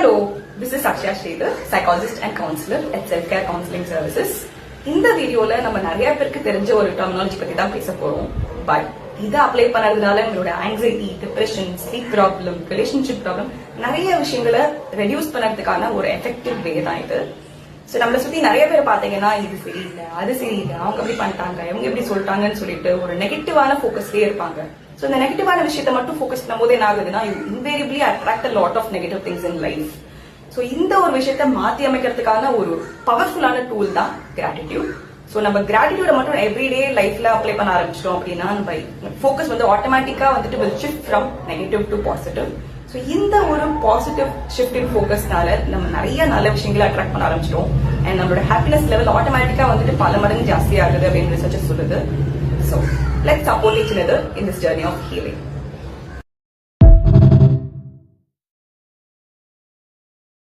Hello, this is Akshaya Sridhar, psychologist and counselor at Self Care Counseling Services. இந்த வீடியோல நம்ம நிறைய பேருக்கு தெரிஞ்ச ஒரு டெர்மினாலஜி பத்தி தான் பேச போறோம். பட் இதை அப்ளை பண்ணதுனால உங்களோட anxiety, depression, sleep problem, relationship problem நிறைய விஷயங்களை ரெடியூஸ் பண்ணறதுக்கான ஒரு எஃபெக்டிவ் வே தான் இது. ஸோ நம்மளை சுத்தி நிறைய பேர் பாத்தீங்கன்னா இது சரியில்லை, அது சரியில்லை, அவங்க எப்படி பண்ணிட்டாங்க, இவங்க எப்படி சொல்லிட்டாங்கன்னு சொல்லிட்டு ஒரு நெகட்டிவான ஃபோக்கஸ்லயே இருப்பாங்க. ஸோ இந்த நெகட்டிவான விஷயத்த மட்டும் ஃபோக்கஸ் பண்ணும்போது என்ன ஆகுதுன்னா you invariably attract a lot of negative things in life. So இந்த ஒரு விஷயத்த மாத்தி அமைக்கிறதுக்கான ஒரு பவர்ஃபுல்லான டூல் தான் கிராட்டிடியூட். ஸோ நம்ம கிராட்டிடியூட மட்டும் எவ்ரிடே லைஃப்ல அப்ளை பண்ண ஆரம்பிச்சிட்டோம் அப்படின்னா நம்ம ஃபோக்கஸ் வந்து ஆட்டோமேட்டிக்கா வந்துட்டு will shift from negative to positive. So இந்த ஒரு பாசிட்டிவ் ஷிஃப்ட் இன் ஃபோக்கஸ்னால நம்ம நிறைய நல்ல விஷயங்களை அட்ராக்ட் பண்ண ஆரம்பிச்சிட்டோம். அண்ட் நம்மளோட ஹாப்பினஸ் லெவல் ஆட்டோமேட்டிக்கா வந்துட்டு பல மடங்கு ஜாஸ்தி ஆகுது அப்படின்னு ரிசர்ச்சர் சொல்லுது. So let's support each other in this journey of healing.